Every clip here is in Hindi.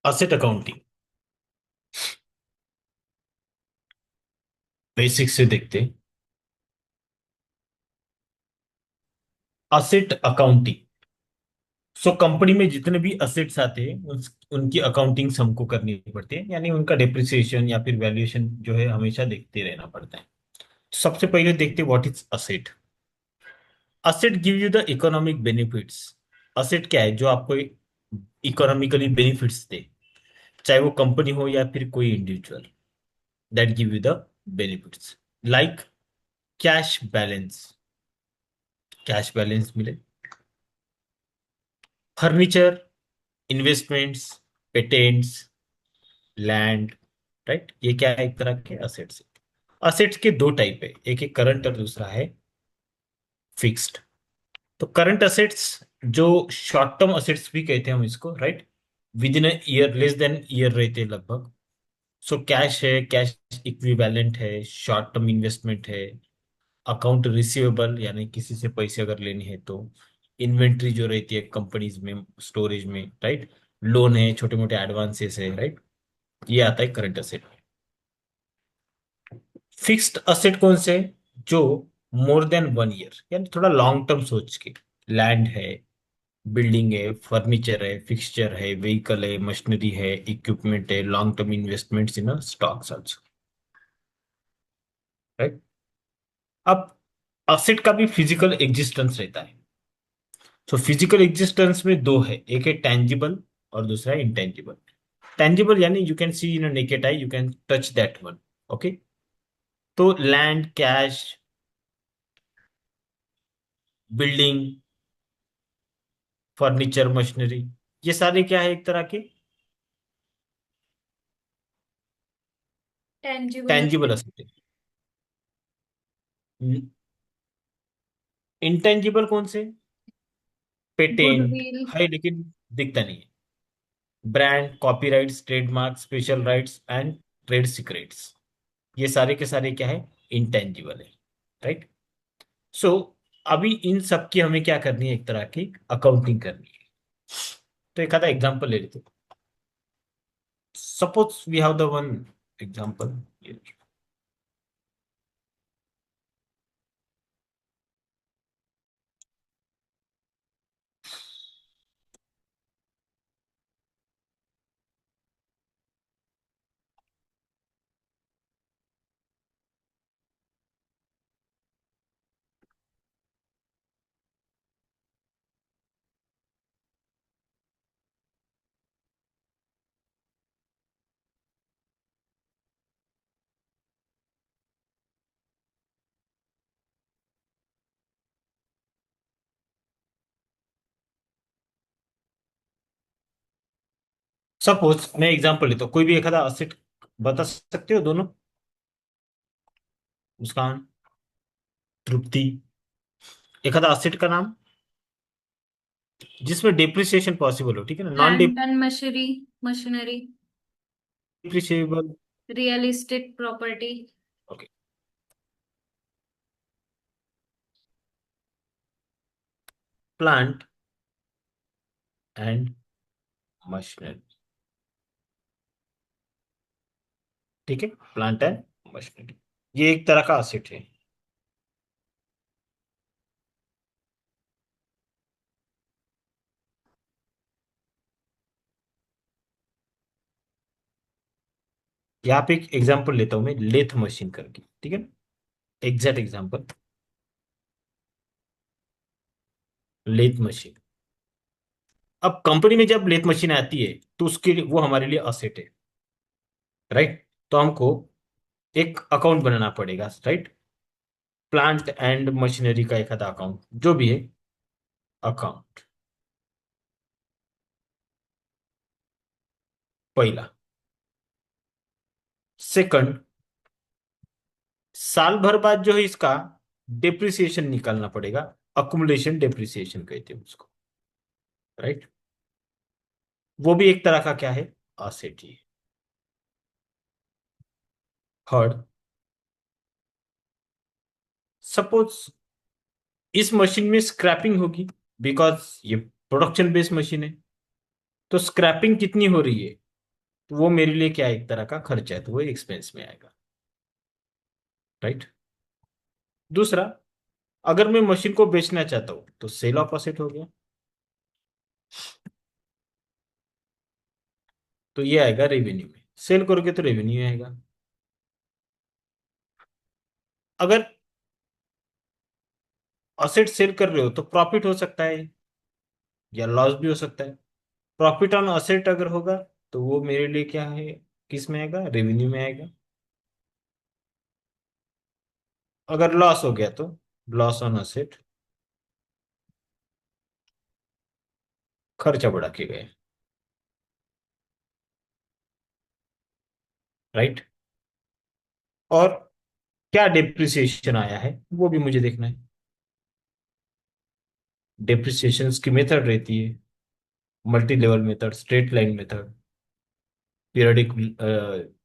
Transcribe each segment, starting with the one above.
असेट अकाउंटिंग बेसिक से देखते हैं। असेट अकाउंटिंग, सो कंपनी में जितने भी असेट्स आते हैं उनकी अकाउंटिंग हमको करनी पड़ती है, यानी उनका डेप्रिसिएशन या फिर वैल्यूएशन जो है हमेशा देखते रहना पड़ता है। तो सबसे पहले देखते हैं what is asset. Asset give you the economic benefits. Asset क्या है जो आपको इकोनॉमिकली बेनिफिट्स दे, चाहे वो कंपनी हो या फिर कोई individual, that give you the benefits. Like cash balance, cash balance मिले, furniture, investments, patents, land, right. ये क्या है? एक तरह के असेट्स। असेट्स के दो टाइप है, एक है करंट और दूसरा है फिक्स्ड। तो करंट असेट्स जो शॉर्ट टर्म असेट्स भी कहते हैं हम इसको, right, with in year, less than year रहते हैं लगभग। सो कैश है, कैश इक्विवेलेंट है, शॉर्ट टर्म इन्वेस्टमेंट है, अकाउंट रिसीवेबल यानी किसी से पैसे अगर लेने हैं तो, इन्वेंट्री जो रहती है कंपनीज में स्टोरेज में, राइट, लोन है, छोटे मोटे एडवांसेस है, राइट। ये आता है करंट असेट। फिक्स्ड असेट कौन से? जो मोर देन 1 ईयर, यानी थोड़ा लॉन्ग टर्म सोच के, लैंड है, बिल्डिंग है, फर्नीचर है, फिक्सचर है, व्हीकल है, मशीनरी है, इक्विपमेंट है, long term investments in stocks also, right. अब असेट का भी फिजिकल एग्जिस्टेंस रहता है। तो फिजिकल एग्जिस्टेंस में दो है, एक है टेंजिबल और दूसरा है इंटेंजिबल। टेंजिबल यानी you can see in naked eye, you can touch that one, okay. तो land, cash, building, furniture, machinery, ये सारे क्या है? एक तरह के टेंजिबल टेंजिबल असेट। असेट है। इंटेंजिबल कौन से? Patent goodwill. है लेकिन दिखता नहीं है, brand, copyrights, trademark, special rights and trade secrets, ये सारे के सारे क्या है? इंटेंजिबल है, राइट। सो अभी इन सब की हमें क्या करनी है? एक तरह की अकाउंटिंग करनी है। तो एक आधा एग्जांपल ले लेते। Suppose we have the one example. Suppose मैं एग्जांपल लेता हूँ, कोई भी एक आधा असेट बता सकते हो दोनों? मुस्कान, तृप्ति, एक आधा असेट का नाम जिसमें डिप्रिसिएशन पॉसिबल हो, ठीक है ना? Non plant and machinery. Machinery. Depreciable. Real estate property. Okay. Plant and machinery, ठीक है, प्लांट एंड मशीनरी, ये एक तरह का असेट है। यहाँ पे एक एग्जांपल लेता हूं मैं, लेथ मशीन करके, ठीक है, एग्जैक्ट एग्जांपल, लेथ मशीन। अब कंपनी में जब लेथ मशीन आती है तो उसके लिए वो हमारे लिए असेट है, राइट। तो हमको एक अकाउंट बनाना पड़ेगा, राइट। प्लांट एंड मशीनरी का एक आधा अकाउंट जो भी है, अकाउंट पहला। सेकंड, साल भर बाद जो है इसका डेप्रिसिएशन निकालना पड़ेगा, अकुमुलेशन डेप्रिसिएशन कहते हैं उसको, राइट। वो भी एक तरह का क्या है? असेट ही है। थर्ड, सपोज इस मशीन में स्क्रैपिंग होगी, बिकॉज ये प्रोडक्शन बेस्ड मशीन है, तो स्क्रैपिंग कितनी हो रही है? वो मेरे लिए क्या है, एक तरह का खर्चा है, तो वो एक्सपेंस में आएगा। राइट। दूसरा, अगर मैं मशीन को बेचना चाहता हूं तो सेल ऑफ असेट हो गया, तो ये आएगा रेवेन्यू में। सेल करोगे तो रेवेन्यू आएगा। अगर असेट सेल कर रहे हो तो प्रॉफिट हो सकता है या लॉस भी हो सकता है। प्रॉफिट ऑन असेट अगर होगा तो वो मेरे लिए क्या है, किस में आएगा, रेवेन्यू में आएगा। अगर लॉस हो गया तो लॉस ऑन असेट, खर्चा बढ़ा के गए। राइट। और क्या डिप्रिसिएशन आया है वो भी मुझे देखना है। डिप्रिसिएशन की मेथड रहती है multi level method, straight line method, periodic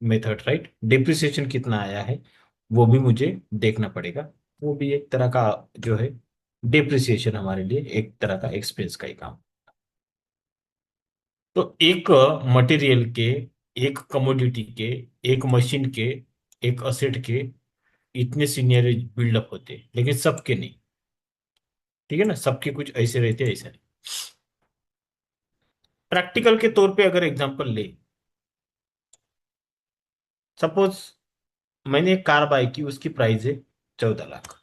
method. Right. Depreciation कितना आया है वो भी मुझे देखना पड़ेगा। वो भी एक तरह का जो है, डिप्रिसिएशन हमारे लिए एक तरह का एक्सपेंस का ही काम। तो एक मटेरियल के, एक कमोडिटी के, एक मशीन के, एक असेट के इतने सीनियर बिल्डअप होते हैं, लेकिन सबके नहीं। ठीक है ना, सबके कुछ ऐसे रहते हैं, ऐसे नहीं। प्रैक्टिकल के तौर पे अगर एग्जांपल ले, सपोज मैंने एक कार बाय की, उसकी प्राइस है 14 लाख।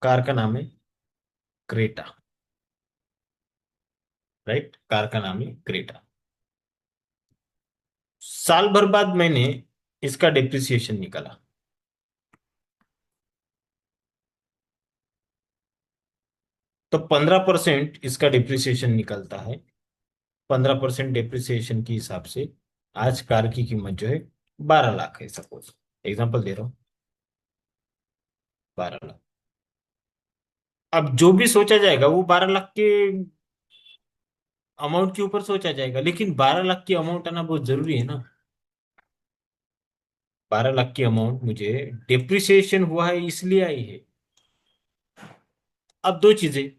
कार का नाम है क्रेटा। राइट, कार का नाम है क्रेटा। साल भर बाद मैंने इसका डिप्रिसिएशन निकाला, तो 15% इसका डिप्रिसिएशन निकलता है। 15% डिप्रिसिएशन के हिसाब से आज कार की कीमत जो है 12 लाख है, सपोज एग्जांपल दे रहा हूँ, 12 लाख। अब जो भी सोचा जाएगा वो 12 लाख के अमाउंट के ऊपर सोचा जाएगा, लेकिन 12 लाख की अमाउंट आना बहुत जरूरी है ना। 12 लाख की अमाउंट मुझे डिप्रिसिएशन हुआ है इसलिए आई है। अब दो चीजें,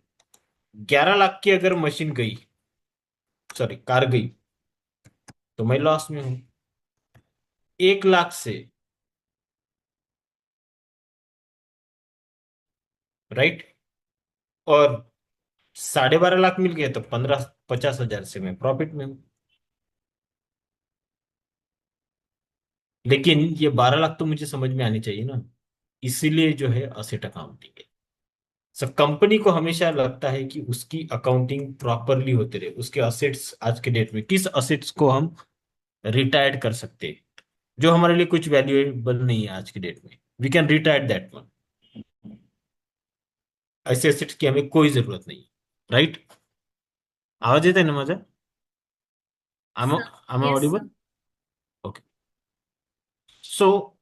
11 लाख की अगर मशीन गई, सॉरी कार गई, तो मैं लॉस में हूं। 1 लाख से, राइट, और 12.5 लाख मिल गए तो 50,000 से मैं प्रॉफिट में हूं। लेकिन ये 12 लाख तो मुझे समझ में आनी चाहिए ना, इसीलिए जो है असेट अकाउंटिंग है। सब कंपनी को हमेशा लगता है कि उसकी अकाउंटिंग प्रॉपरली होते रहे, उसके असेट्स आज के डेट में किस असेट्स को हम रिटायर्ड कर सकते हैं, जो हमारे लिए कुछ वैल्यूएबल नहीं है आज की डेट में, we can retire that one. ऐसे एसेट्स की हमें कोई जरूरत नहीं। राइट। आवाज देता है ना मजा? Um sir. Um yes sir. Audible? Okay. So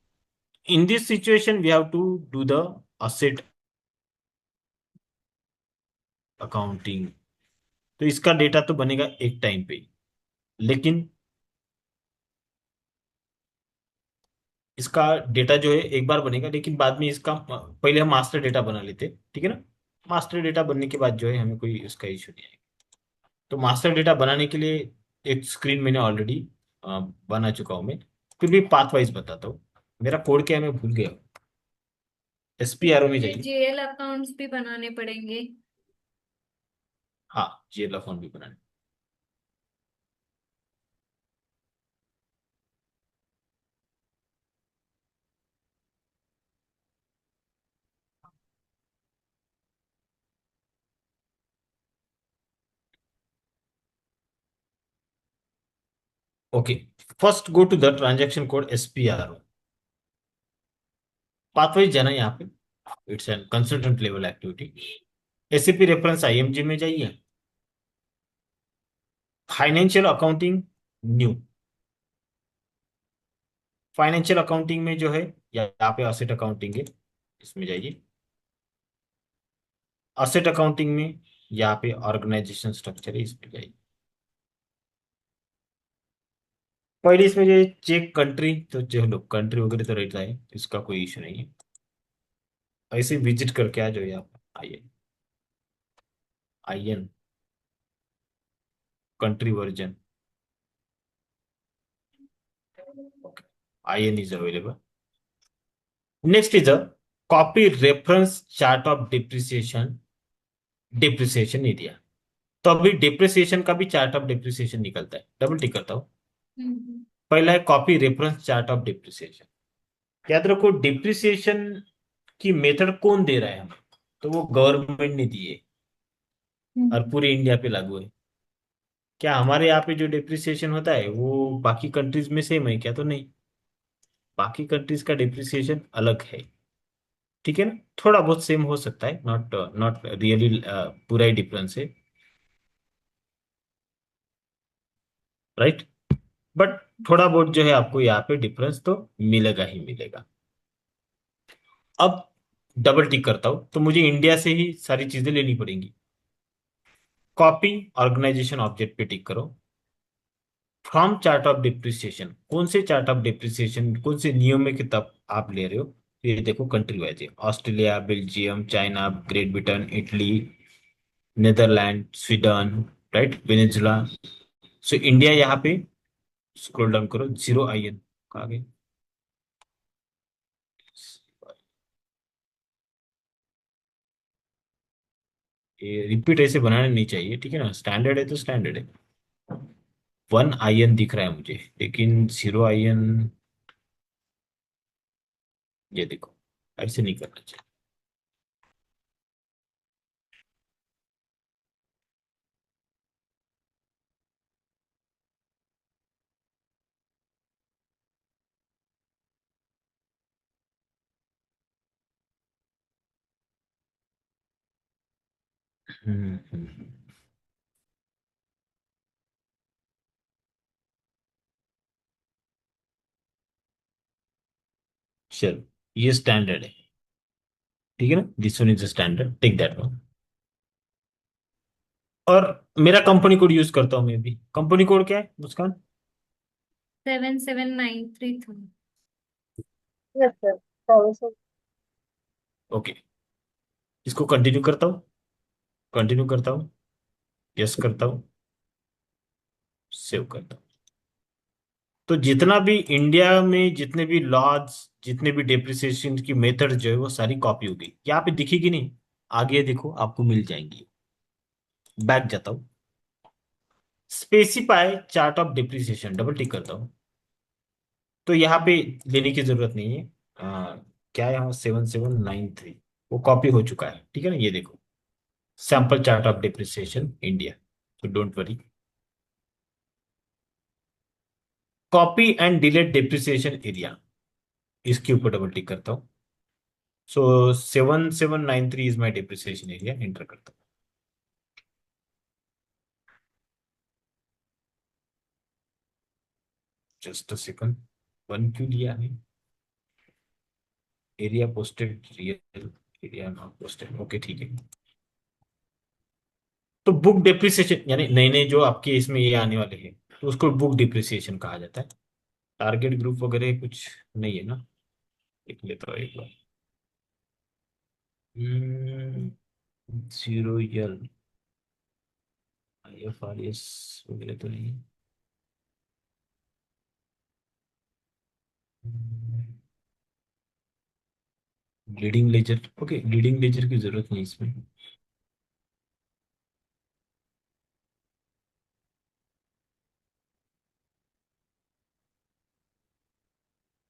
in this situation we have to do the asset accounting. तो इसका डेटा तो बनेगा एक टाइम पे ही, लेकिन इसका डेटा जो है एक बार बनेगा, लेकिन बाद में इसका पहले हम मास्टर डेटा बना लेते हैं, ठीक है ना। मास्टर डेटा बनने के बाद जो है हमें कोई उसका इशू नहीं आएगा। तो मास्टर डेटा बनाने के लिए एक स्क्रीन मैंने ऑलरेडी बना चुका हूं मैं। फिर भी पाथ वाइज बताता हूँ। मेरा कोड क्या है मैं भूल गया। एसपीआरओ में मुझे जाइए। जेएल अकाउंट्स भी बनाने पड़ेंगे। हाँ, जीएल अकाउंट भी बनाने। Okay, first go to the transaction code SPRO. Path wise जाना है यहाँ पे, it's an consultant level activity. SAP reference IMG में जाइए। Financial accounting, new. Financial accounting में जो है यहाँ पे असेट अकाउंटिंग है, इसमें जाइए। असेट अकाउंटिंग में यहाँ पे ऑर्गेनाइजेशन स्ट्रक्चर है, इस पे जाइए। पहले इसमें जो चेक कंट्री, तो जो लोग कंट्री वगैरह तो रहता है, इसका कोई इशू नहीं है। ऐसे विजिट करके आ जाओ यहाँ पे, आइए। IN, country version, Okay. IN is available. Next is a copy reference chart of depreciation area. तो अभी डिप्रिसिएशन का भी चार्ट ऑफ डिप्रिसिएशन निकलता है, डबल टिक करता हूँ। हम्म। पहला है copy reference chart of depreciation. याद रखो डिप्रिसिएशन की मेथड कौन दे रहा है हमें, तो वो गवर्नमेंट ने दी है और हम्म। पूरे इंडिया पे लागू है। क्या हमारे यहाँ पे जो डिप्रिसिएशन होता है वो बाकी कंट्रीज में सेम है क्या, तो नहीं। बाकी कंट्रीज का डिप्रिसिएशन अलग है, ठीक है ना। थोड़ा बहुत सेम हो सकता है, नॉट नॉट रियली पूरा ही डिफरेंस है, राइट। बट थोड़ा बहुत जो है आपको यहाँ पे डिफरेंस तो मिलेगा ही मिलेगा। अब डबल टिक करता हूं तो मुझे इंडिया से ही सारी चीजें लेनी पड़ेंगी। कॉपी ऑर्गेनाइजेशन ऑब्जेक्ट पे टिक करो। फ्रॉम चार्ट ऑफ डिप्रिसिएशन, कौन से चार्ट ऑफ डिप्रिसिएशन, कौन से नियम में किताब आप ले रहे हो। तो ये देखो कंट्री वाइज है, Australia, Belgium, China, great Britain, Italy, Netherland, Sweden, right, Venezuela. So India यहाँ पे स्क्रॉल डाउन करो, 0 IN कहा गया। ये रिपीट ऐसे बनाने नहीं चाहिए, ठीक है ना, स्टैंडर्ड है तो स्टैंडर्ड है। 1 IN दिख रहा है मुझे, लेकिन 0 IN, ये देखो, ऐसे नहीं करना चाहिए। चलो, ये स्टैंडर्ड है, ठीक है ना, this one is standard, take that one. और मेरा कंपनी कोड यूज करता हूँ मैं भी। कंपनी कोड क्या है मुस्कान? 77933। Yes sir, sorry sir. Okay, इसको कंटिन्यू करता हूँ, कंटिन्यू करता हूँ, यस करता हूँ, सेव करता हूँ। तो जितना भी इंडिया में जितने भी लॉज, जितने भी डेप्रिसिएशन की मेथड जो है वो सारी कॉपी होगी, यहाँ पे दिखेगी नहीं, आगे देखो आपको मिल जाएंगी। बैक जाता हूँ, specify chart of depreciation, double tick करता हूँ। तो यहाँ पे लेने की जरूरत नहीं है। क्या है यहाँ, 7793 वो कॉपी हो चुका है, ठीक है ना, ये देखो, sample chart of depreciation India. तो don't worry, copy and delete depreciation area, इसके ऊपर डबल टिक करता हूँ। So 7793 is my depreciation area, enter करता हूँ। जस्ट अ सेकंड, वन क्यों लिया है, area posted real, area not posted, okay ठीक है। तो बुक डिप्रिसिएशन यानी नए नए जो आपके इसमें ये आने वाले हैं, तो उसको बुक डिप्रिसिएशन कहा जाता है। टारगेट ग्रुप वगैरह कुछ नहीं है ना, लिख लेता हूँ एक बार। 0 यल, IFRS वगैरह तो नहीं है। Leading ledger, okay, leading ledger की जरूरत नहीं इसमें।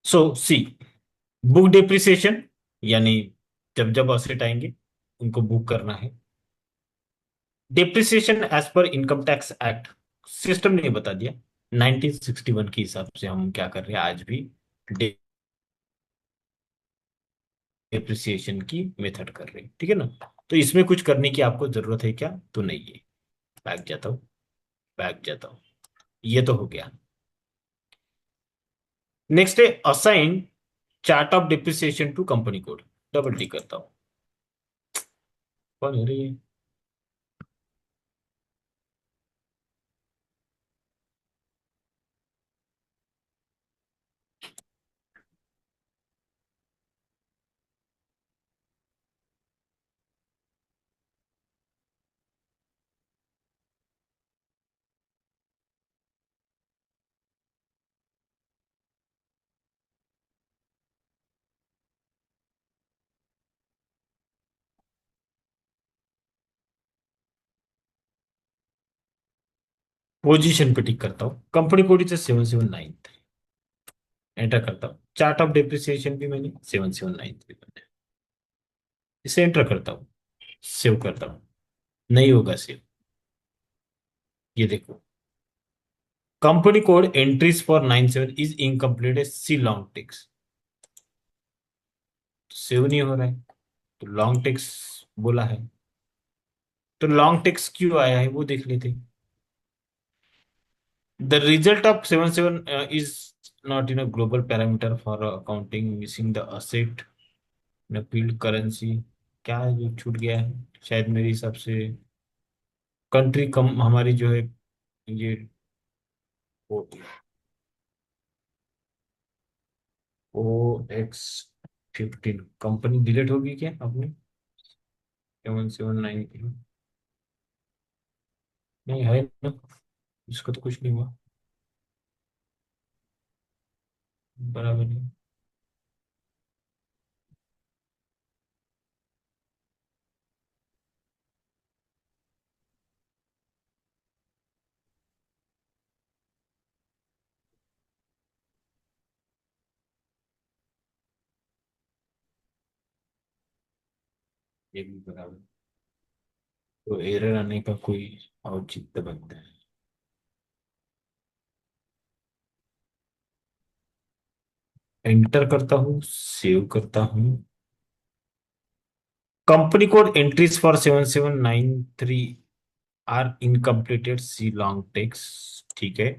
सो सी, बुक डिप्रिसिएशन यानी जब जब असेट आएंगे उनको बुक करना है। Depreciation as per income tax act, system ने बता दिया 1961 के हिसाब से हम क्या कर रहे हैं आज भी, डिप्रिसिएशन की मेथड कर रहे हैं, ठीक है ना। तो इसमें कुछ करने की आपको जरूरत है क्या, तो नहीं है। बैक जाता हूँ, बैक जाता हूँ, ये तो हो गया। नेक्स्ट है assign chart of depreciation to company code, double tick करता हूँ। कौन हो रही है? पोजीशन पे टिक करता हूँ, कंपनी कोड इज 7793, एंटर करता हूँ। चार्ट ऑफ डेप्रिसिएशन भी मैंने 7793 बनाया, इसे एंटर करता हूँ, सेव करता हूँ। नहीं होगा सेव, ये देखो, company code entries for 97 is incomplete, see long texts, save नहीं हो रहा है, तो लॉन्ग टेक्स बोला है। तो लॉन्ग टेक्स क्यों आया है वो देख लेते। The result of 77 is not in a global parameter for accounting, missing the asset न फील्ड करेंसी। क्या है जो छूट गया है, शायद मेरे हिसाब से कंट्री कम हमारी जो है, ये ओ एक्स 15 कंपनी डिलीट होगी क्या अपनी 779? नहीं है ना, इसको तो कुछ नहीं हुआ, बराबर नहीं। ये भी बराबर, तो एरर आने का कोई औचित्य बनता है। एंटर करता हूँ, सेव करता हूँ। Company code entries for 7793 are incompleted, see long texts, ठीक है।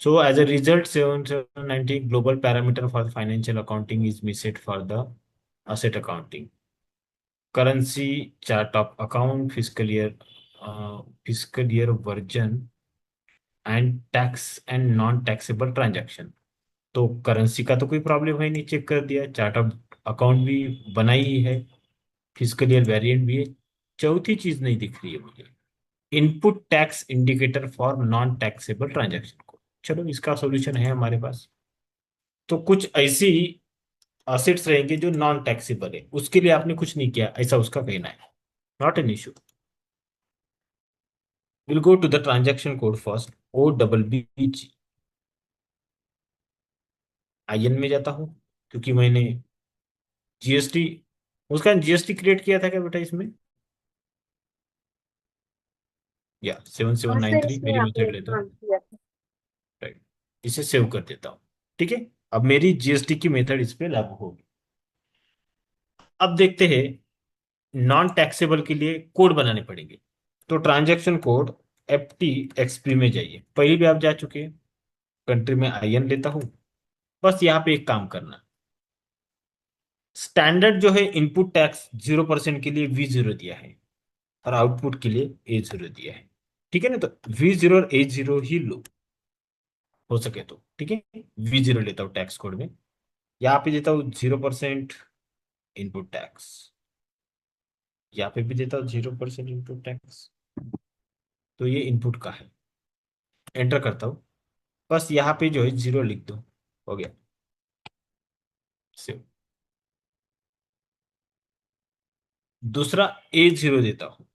So as a result 7790 global parameter for financial accounting is missed for the asset accounting, currency, chart of account, fiscal year version and tax and non taxable transaction. तो करेंसी का तो कोई प्रॉब्लम है नहीं, चेक कर दिया, चार्ट ऑफ अकाउंट भी बनाई ही है, फिजिकल ईयर वेरिएंट भी है। चौथी चीज नहीं दिख रही है मुझे, input tax indicator for non taxable transaction को। चलो इसका सॉल्यूशन है हमारे पास। तो कुछ ऐसी असेट्स रहेंगे जो नॉन टैक्सेबल है, उसके लिए आपने कुछ नहीं किया ऐसा उसका कहना है, not an issue. Will go to the transaction code first, O double B G, IN में जाता हूँ, क्योंकि मैंने जीएसटी, उसका जीएसटी क्रिएट किया था क्या बेटा इसमें, या सेवन सेवन हाँ नाइन सर, थ्री इसमें मेरी आपने मेथड लेता काम हूँ। किया था। राइट, इसे सेव कर देता हूँ, ठीक है। अब मेरी जीएसटी की मेथड इस पे लागू होगी। अब देखते हैं, नॉन टैक्सेबल के लिए कोड बनाने पड़ेंगे। तो transaction code F T XP में जाइए, पहले भी आप जा चुके हैं। कंट्री में आईएन लेता हूँ, बस यहाँ पे एक काम करना, स्टैंडर्ड जो है इनपुट टैक्स 0% के लिए V0 दिया है, और आउटपुट के लिए A0 दिया है, ठीक है ना। तो V0 और A0 ही लो, हो सके तो, ठीक है। V0 लेता हूँ टैक्स कोड में, यहाँ पे देता हूँ 0% इनपुट टैक्स, यहाँ पे भी देता हूँ 0% इनपुट टैक्स। तो ये इनपुट का है, एंटर करता हूँ, बस यहाँ पे जो है 0 लिख दो, हो गया सेव। दूसरा A0 देता हूँ,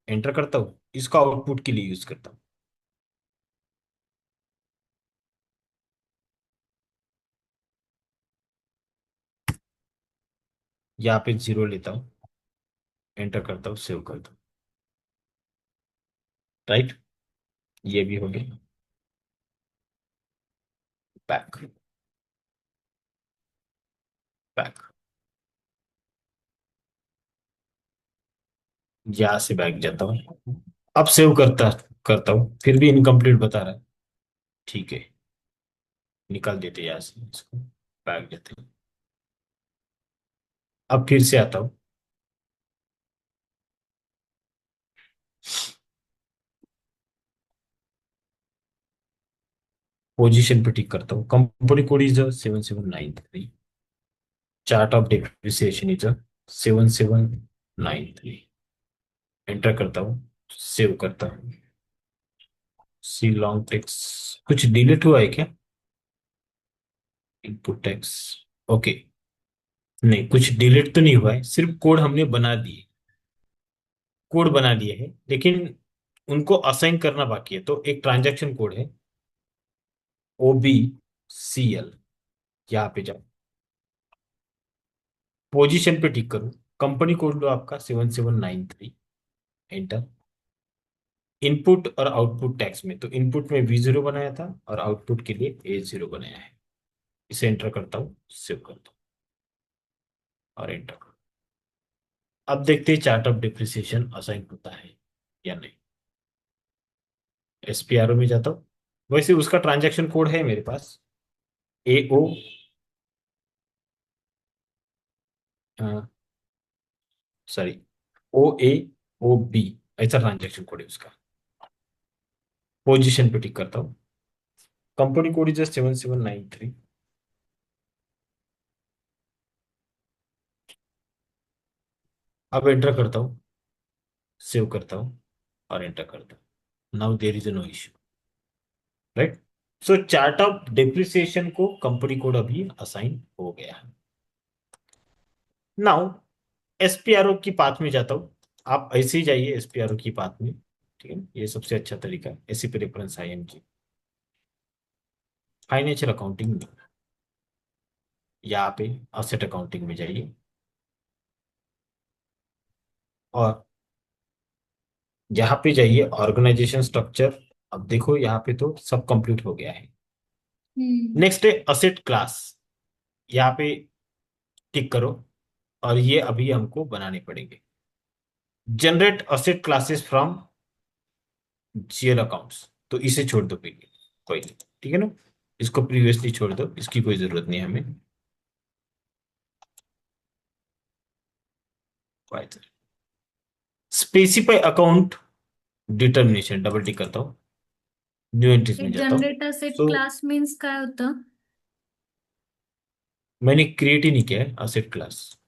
एंटर करता हूँ, इसको आउटपुट के लिए यूज करता हूँ। यहाँ पे 0 लेता हूँ, एंटर करता हूँ, सेव करता हूँ। राइट, ये भी हो गया, बैक, बैक, यहाँ से बैक जाता हूँ। अब सेव करता करता हूँ, फिर भी इनकम्प्लीट बता रहा है, ठीक है, निकाल देते यहाँ से इसको, बैक जाते हैं। अब फिर से आता हूँ, पोजीशन पे टिक करता हूँ, company code is 7793, chart of depreciation is 7793, enter करता हूँ, सेव करता हूँ। सी लॉन्ग टेक्स, कुछ डिलीट हुआ है क्या, इनपुट टैक्स, ओके, नहीं कुछ डिलीट तो नहीं हुआ है, सिर्फ कोड हमने बना दिए, कोड बना दिए हैं, लेकिन उनको असाइन करना बाकी है, तो एक ट्रांजैक्शन कोड है OBCL। यहाँ पे जाओ, पोजीशन पे टिक करो, कंपनी कोड लो आपका 7793, एंटर। इनपुट और आउटपुट टैक्स में, तो इनपुट में V0 बनाया था और आउटपुट के लिए A0 बनाया है। इसे एंटर करता हूँ, सेव करता हूँ और एंटर करो। अब देखते हैं चार्ट ऑफ डिप्रिसिएशन असाइन होता है या नहीं। SPRO में जाता हूँ, वैसे उसका ट्रांजैक्शन कोड है मेरे पास, AO, सॉरी, OAOB, ऐसा ट्रांजैक्शन कोड है उसका। पोजीशन पे टिक करता हूँ, कंपनी कोड इज 7793। अब एंटर करता हूँ, सेव करता हूँ और एंटर करता हूँ। Now there is no issue, right. So chart of depreciation को कंपनी कोड अभी असाइन हो गया है। नाउ SPRO की पाथ में जाता हूँ, आप ऐसे ही जाइए SPRO की पाथ में, ठीक है, ये सबसे अच्छा तरीका है। ऐसी प्रेफरेंस IMG, फाइनेंशियल अकाउंटिंग में, यहाँ पे असेट अकाउंटिंग में जाइए और यहाँ पे जाइए ऑर्गेनाइजेशन स्ट्रक्चर। अब देखो यहाँ पे तो सब कंप्लीट हो गया है। हम्म। नेक्स्ट है असेट क्लास, यहाँ पे टिक करो और ये अभी हमको बनाने पड़ेंगे। Generate asset classes from GL accounts, तो इसे छोड़ दो पहले, कोई नहीं, ठीक है ना। इसको प्रीवियसली छोड़ दो, इसकी कोई जरूरत नहीं है हमें। Specify account determination, double tick करता हूँ, न्यू एंट्रीज हे में जाता हूँ। Generator set so class means काय होतं? मैंने क्रिएट ही नहीं किया है असेट क्लास।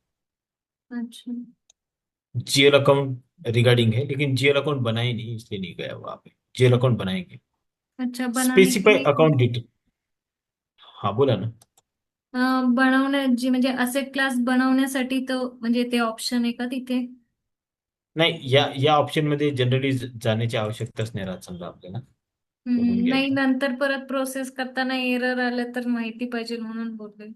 अच्छा। GL अकाउंट रिगार्डिंग है, लेकिन GL अकाउंट बनाए नहीं, इसलिए नहीं गया वहां पे। GL अकाउंट बनाएंगे। अच्छा, बनाने के स्पेसिफाई लिए अकाउंट डिटेल, हाँ बोला ना। बनवण्या जी म्हणजे असेट क्लास बनवण्यासाठी तो म्हणजे ते ऑप्शन आहे का तिथे? नाही, या ऑप्शन मध्ये जनरली जाण्याची आवश्यकताच नाही राहत समजा आपल्याला, म्हणून नाही, गेलतो. नंतर परत प्रोसेस करताना एरर आलं तर माहिती पाहिजे म्हणून बोलले.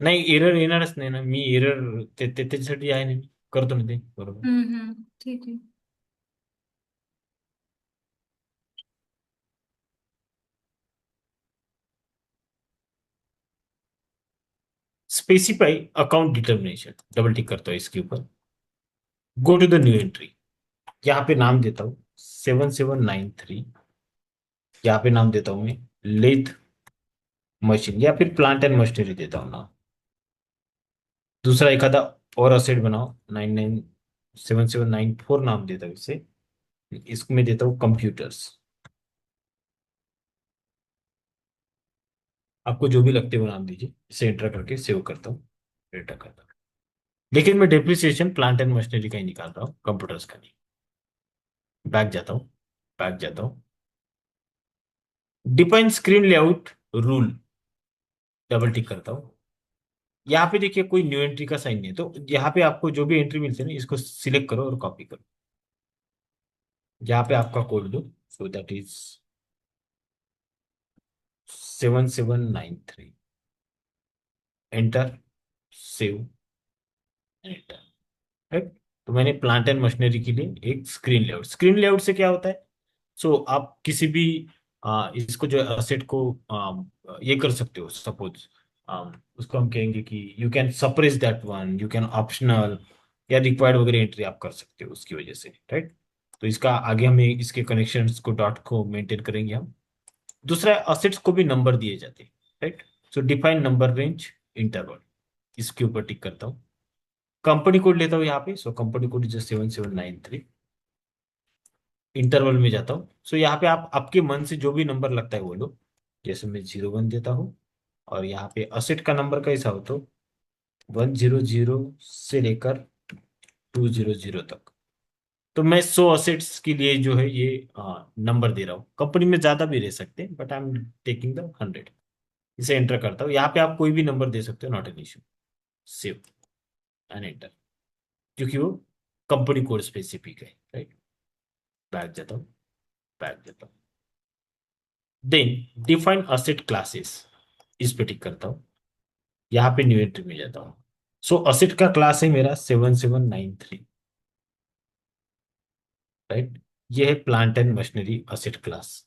नाही, एरर येणारच नाही ना, मी एरर त्याच्यासाठी आहे ना, मी करतो ना ते बरोबर. ठीक आहे. Specify account determination, double tick करता हूँ इसके ऊपर, go to the new entry, यहाँ पे नाम देता हूँ 7793, यहाँ पे नाम देता हूँ मैं लेथ मशीन या फिर प्लांट एंड मशीनरी देता हूँ नाम। दूसरा एखादा और असेट बनाओ, 997794 नाम देता हूँ इसे, इसमें देता हूँ कंप्यूटर्स। आपको जो भी लगते हो नाम दीजिए, इसे एंटर करके सेव करता हूँ, एंटर करता हूँ। लेकिन मैं डेप्रिसिएशन प्लांट एंड मशीनरी का ही निकाल रहा हूँ, कंप्यूटर्स का नहीं। बैक जाता हूँ, बैक जाता हूँ, define screen layout rule, double tick करता हूँ। यहाँ पे देखिए कोई न्यू एंट्री का साइन नहीं है, तो यहाँ पे आपको जो भी एंट्री मिलती है ना, इसको सिलेक्ट करो और कॉपी करो, यहाँ पे आपका कोड दो, so that is 7793, enter, save, enter, right. तो मैंने प्लांट एंड मशीनरी के लिए एक स्क्रीन लेआउट, स्क्रीन लेआउट से क्या होता है, सो आप किसी भी इसको जो असेट को ये कर सकते हो, सपोज उसको हम कहेंगे कि you can suppress that one, you can optional या रिक्वायर्ड वगैरह एंट्री आप कर सकते हो उसकी वजह से, राइट। तो इसका आगे हमें इसके कनेक्शंस को, डॉट को मेंटेन करेंगे हम। दूसरा, असेट्स को भी नंबर दिए जाते हैं, राइट। सो डिफाइन नंबर रेंज इंटरवल, इसके ऊपर टिक करता हूँ। कंपनी कोड लेता हूँ यहाँ पे, सो कंपनी कोड इज 7793, इंटरवल में जाता हूँ। सो यहाँ पे आप आपके मन से जो भी नंबर लगता है वो लो, जैसे मैं 01 देता हूँ। और यहाँ पे असेट का नंबर कैसा हो, तो 100 से लेकर 200 तक। तो मैं 100 असेट्स के लिए जो है ये नंबर दे रहा हूँ। कंपनी में ज्यादा भी रह सकते हैं, but I am taking the 100। इसे एंटर करता हूँ, यहाँ पे आप कोई भी नंबर दे सकते हो, not an issue. Save and enter, क्योंकि वो कंपनी कोड स्पेसिफिक है, राइट। बैक जाता हूँ, बैक जाता हूँ। देन डिफाइन असेट क्लासेस, इस पे टिक करता हूँ, यहाँ पे न्यू एंट्री में जाता हूँ। सो असेट का क्लास है मेरा 7793, राइट। ये है plant and machinery asset class.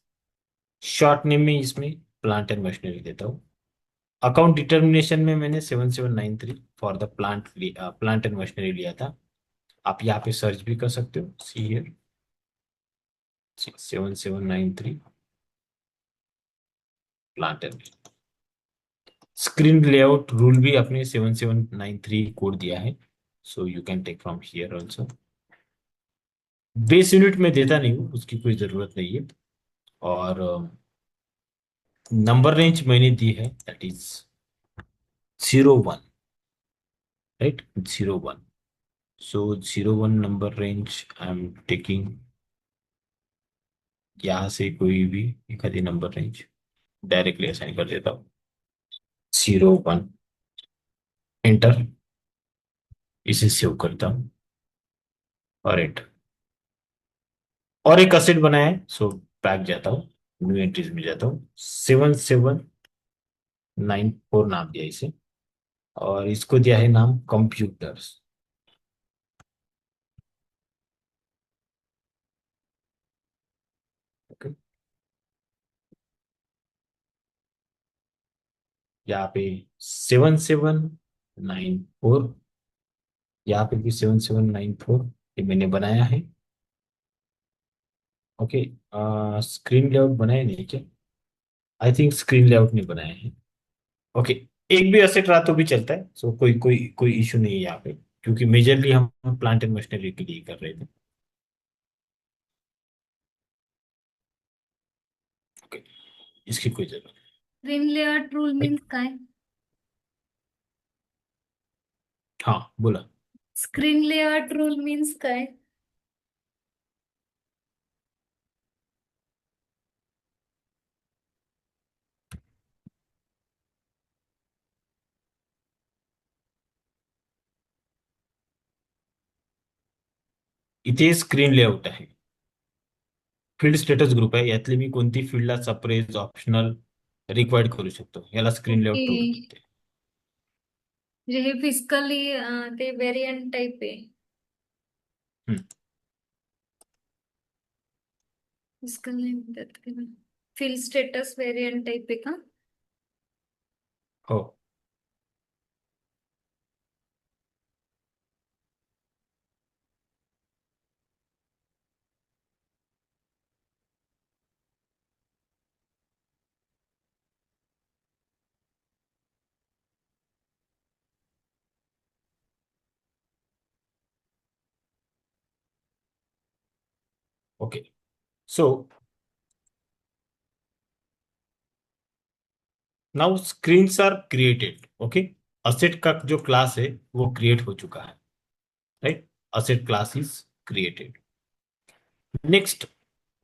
Short name में इसमें प्लांट एंड मशीनरी देता हूँ। अकाउंट डिटर्मिनेशन में मैंने 7793 for the plant and machinery लिया था। आप यहाँ पे सर्च भी कर सकते हो, see here 7793 plant and. Screen layout rule भी आपने 7793 कोड दिया है, so you can take from here also. Base unit में देता नहीं हूँ, उसकी कोई जरूरत नहीं है। और नंबर रेंज मैंने दी है, that is 01, right, 01। So 01 number range I am taking, यहाँ से कोई भी एक आधी नंबर रेंज डायरेक्टली असाइन कर देता हूँ, 01, एंटर। इसे सेव करता हूँ और एंटर। और एक असेट बनाया है, सो बैक जाता हूँ, न्यू एंट्रीज में जाता हूँ, 7794 नाम दिया इसे, और इसको दिया है नाम कंप्यूटर्स। ओके, यहाँ पे 7794, यहाँ पे भी 7794 ये मैंने बनाया है। ओके, स्क्रीन लेआउट बनाया नहीं क्या? आई थिंक स्क्रीन लेआउट नहीं बनाया है। ओके, एक भी असेट रहा तो भी चलता है, सो कोई कोई कोई इशू नहीं है यहाँ पे, क्योंकि मेजरली हम प्लांट एंड मशीनरी के लिए कर रहे थे। ओके, इसकी कोई जरूरत स्क्रीन लेआउट रूल नहीं। मीन्स काय? हाँ बोला। स्क्रीन लेआउट रूल मीन्स काय? इथे स्क्रीन लेआउट आहे, फील्ड स्टेटस ग्रुप आहे, यातली मी कोणती फील्डला सप्रेस ऑप्शनल रिक्वायर्ड करू शकतो, याला स्क्रीन ओके, लेआउट रूल म्हणते. म्हणजे हे फिजिकली ते व्हेरियंट टाइप आहे. हम्म, फिजिकल नाही म्हणतात, फील्ड स्टेटस व्हेरियंट टाइप आहे का? हो. Okay, so now screens are created. Okay, asset का जो क्लास है वो क्रिएट हो चुका है, right. Asset class is created. Next,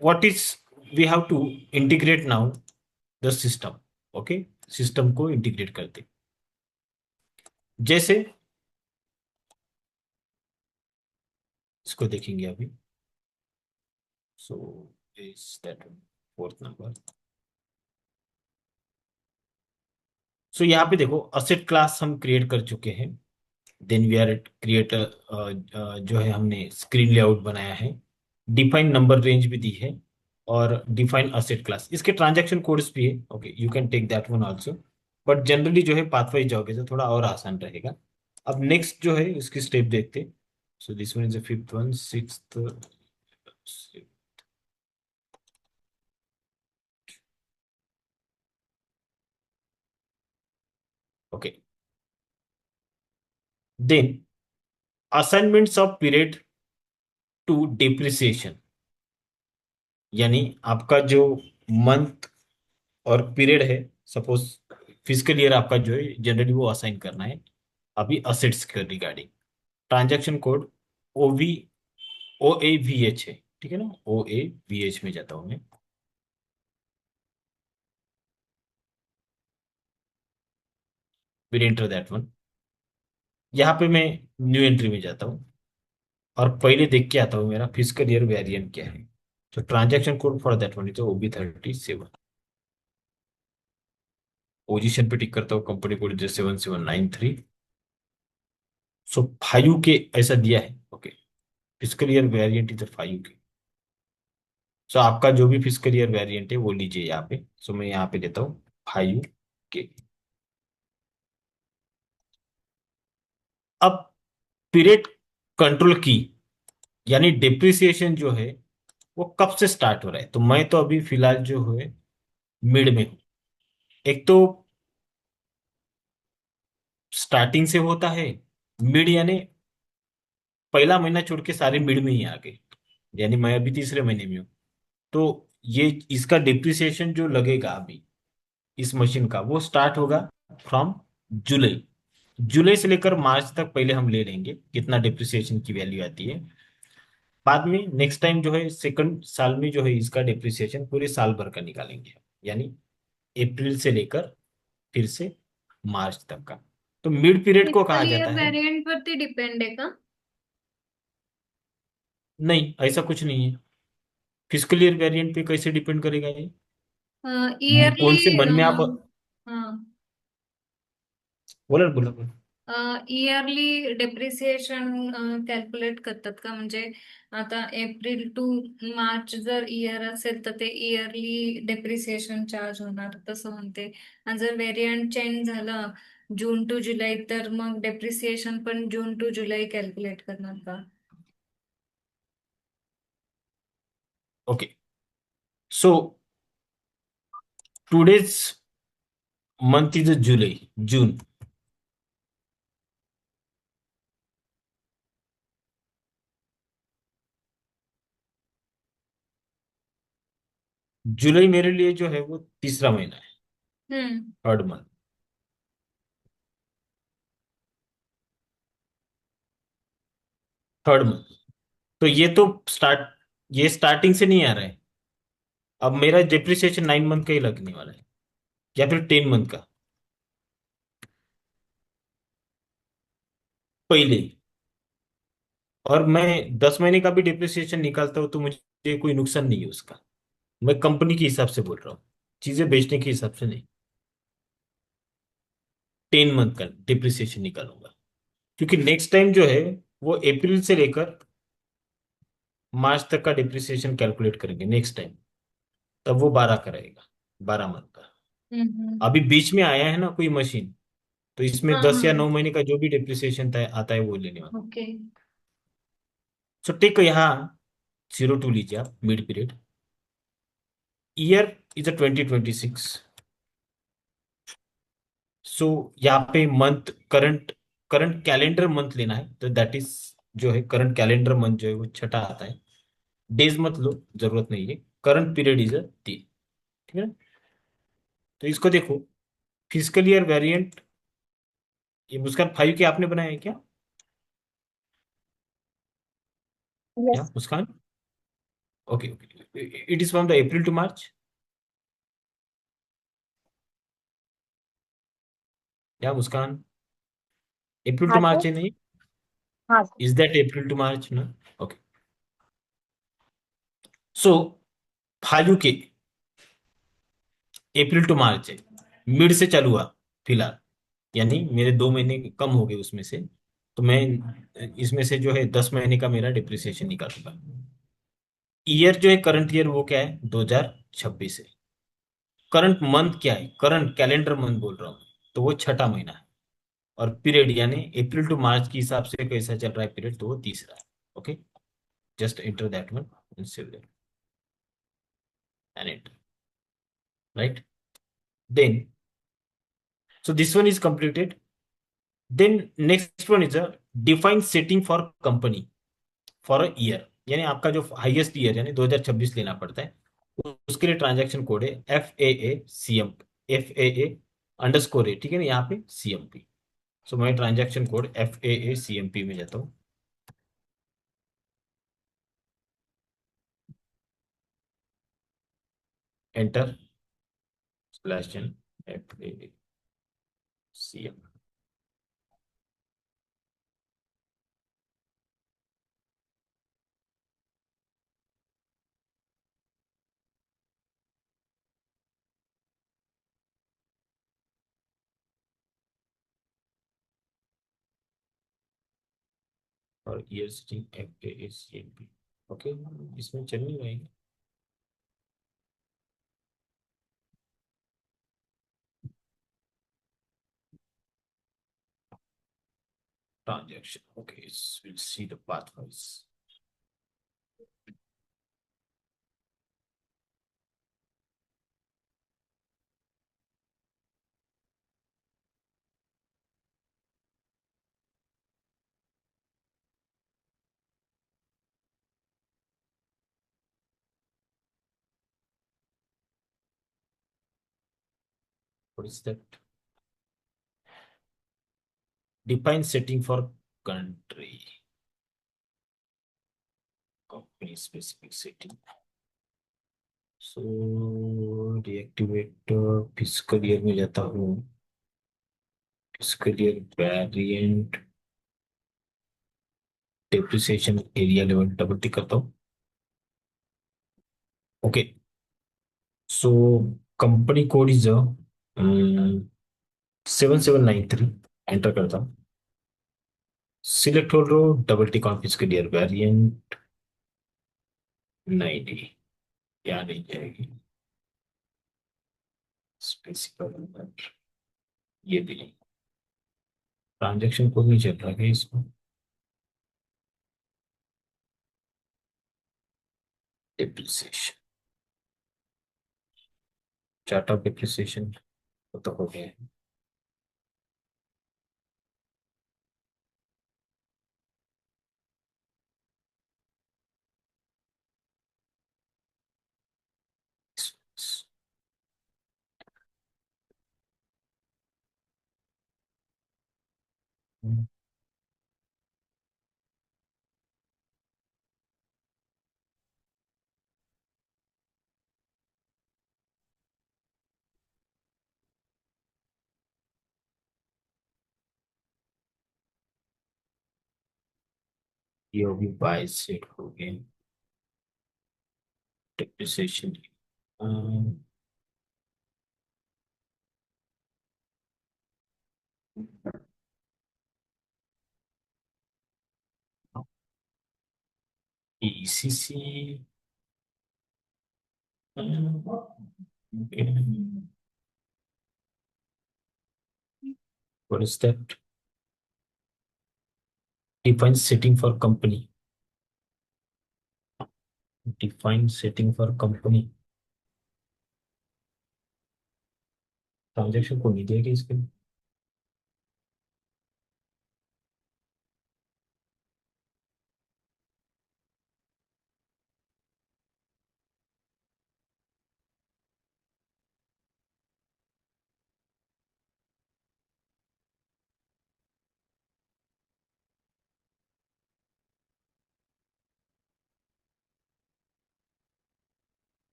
what is, we have to integrate now the system. Okay, system को इंटीग्रेट करते, जैसे इसको देखेंगे अभी. So is that fourth number. So यहाँ पे देखो, असेट क्लास हम क्रिएट कर चुके हैं. Then we are at creator, जो है हमने स्क्रीन लेआउट बनाया है, डिफाइन नंबर रेंज भी दी है, और डिफाइन असेट क्लास. इसके ट्रांजैक्शन कोड्स भी है. Okay, you can take that one also, but generally जो है पाथवाइज जाओगे तो थोड़ा और आसान रहेगा. अब नेक्स्ट जो है इसकी स्टेप देखते. So this one is the fifth one, sixth. Okay, then assignments of period to depreciation, यानी आपका जो मंथ और पीरियड है, सपोज फिजिकल ईयर आपका जो है जनरली वो असाइन करना है अभी असेट्स के रिगार्डिंग. ट्रांजैक्शन कोड OAVH है, ठीक है ना. OAVH में जाता हूं मैं. Will enter that one. यहाँ पे मैं न्यू एंट्री में जाता हूँ और पहले देख के आता हूँ मेरा फिजिकल ईयर वेरिएंट क्या है. So transaction code for that one is OB37. Position पे टिक करता हूँ, कंपनी कोड जो 7793। सो 5 के ऐसा दिया है। Okay, physical year variant is 5 के। सो आपका जो भी फिजिकल ईयर वेरिएंट है वो लीजिए यहाँ पे। सो मैं यहाँ पे देता हूँ 5 के। अब पीरियड कंट्रोल की, यानी डिप्रिसिएशन जो है वो कब से स्टार्ट हो रहा है, तो मैं तो अभी फिलहाल जो है मिड में हूँ। एक तो स्टार्टिंग से होता है, मिड यानी पहला महीना छोड़ के सारे मिड में ही आ गए, यानी मैं अभी तीसरे महीने में हूँ। तो ये इसका डिप्रिसिएशन जो लगेगा अभी इस मशीन का वो स्टार्ट होगा फ्रॉम जुलाई। जुलाई से लेकर मार्च तक पहले हम ले लेंगे कितना डिप्रिसिएशन की वैल्यू आती है। बाद में नेक्स्ट टाइम जो है सेकंड साल में जो है इसका डिप्रिसिएशन पूरे साल भर का निकालेंगे, यानी अप्रैल से लेकर फिर से मार्च तक का। तो मिड पीरियड को कहा फिजिकल जाता ईयर है। वेरिएंट वरती डिपेंड आहे का? नहीं, ऐसा कुछ नहीं है। फिजिकल ईयर वेरिएंट पे कैसे डिपेंड करेगा ये? कौन इयरली से मन में आप हाँ बोला बोला बोला। इयरली डेप्रिसिएशन कॅल्क्युलेट करतात का? म्हणजे आता एप्रिल टू मार्च जर इयर असेल तर ते इयरली डेप्रिसिएशन चार्ज होणार तसं म्हणते. आणि जर व्हेरियंट चेंज झालं जून टू जुलै तर मग डेप्रिसिएशन पण जून टू जुलै कॅल्क्युलेट करणार का? Okay, so today's month is July, June. जुलाई मेरे लिए जो है वो तीसरा महीना है, हम्म. Third month. थर्ड मंथ, तो ये स्टार्टिंग से नहीं आ रहा है। अब मेरा डिप्रिसिएशन 9 मंथ का ही लगने वाला है, या फिर 10 मंथ का पहले। और मैं 10 महीने का भी डिप्रिसिएशन निकालता हूँ तो मुझे कोई नुकसान नहीं है उसका। मैं कंपनी के हिसाब से बोल रहा हूँ, चीजें बेचने के हिसाब से नहीं। 10 मंथ का डिप्रिसिएशन निकालूंगा, क्योंकि नेक्स्ट टाइम जो है वो अप्रैल से लेकर मार्च तक का डिप्रिसिएशन कैलकुलेट करेंगे नेक्स्ट टाइम। तब वो 12 का रहेगा, 12 मंथ का। हम्म. अभी बीच में आया है ना कोई मशीन, तो इसमें हाँ 10 या 9 महीने का जो भी डिप्रिसिएशन आता है वो लेने वाला। ओके. सो टेक यहाँ 02 लीजिए आप, मिड पीरियड। Year is 2026। सो यहाँ पे month current, current calendar month लेना है, तो दैट इज जो है करंट कैलेंडर मंथ जो है वो छठा आता है। डेज मत लो, जरूरत नहीं है। Current period is 3। ठीक है ना? तो इसको देखो, फिजिकल ईयर वेरिएंट, ये मुस्कान 5 के आपने बनाया है क्या? या Yes. Muskan? Okay okay, it is from the April to March. या मुस्कान, अप्रैल टू हाँ सर। मार्च है नहीं? हाँ sir. Is that April to March ना? ओके, सो 5 के अप्रैल टू मार्च है, मिड से चालू हुआ फिलहाल, यानी मेरे 2 महीने कम हो गए उसमें से। तो मैं इसमें से जो है 10 महीने का मेरा डिप्रिसिएशन निकालूंगा। ईयर जो है करंट ईयर वो क्या है, 2026 है। करंट मंथ क्या है, करंट कैलेंडर मंथ बोल रहा हूँ, तो वो छठा महीना है। और पीरियड यानी अप्रैल टू मार्च के हिसाब से कैसा चल रहा है पीरियड, तो वो तीसरा है। Okay, just enter that one and save that and enter, right? Then so this one is completed. Then next one is a define setting for company for a year, यानी आपका जो हाईएस्ट ईयर यानी 2026 लेना पड़ता है, उसके लिए ट्रांजैक्शन कोड है FAA CM, FAA_A, ठीक है ना, यहाँ पे CMP। सो मैं ट्रांजैक्शन कोड FAA CMP में जाता हूँ, एंटर, /n FAA CM। और EST FAACNP। ओके, इसमें चल नहीं रहेगा। Transaction. Okay, we'll see the pathways. What is that? Define setting for country. Company specific setting. So deactivate fiscal year में जाता हूँ। fiscal year variant depreciation area level double tick करता हूँ। Okay, so company code is 7793, enter करता हूँ। सिलेक्ट हो लो, double tick on fiscal year variant 90, यहाँ नहीं जाएगी। स्पेसिफाई ये भी नहीं। ट्रांजेक्शन कोड नहीं चल रहा है इसमें। डिप्रिसिएशन, चार्ट ऑफ डिप्रिसिएशन तो हो गया है। ये भी 22 सेट हो गए। Depreciation ECC। What is that? Define setting for company. Define setting for company। Transaction को नहीं दिया कि इसके लिए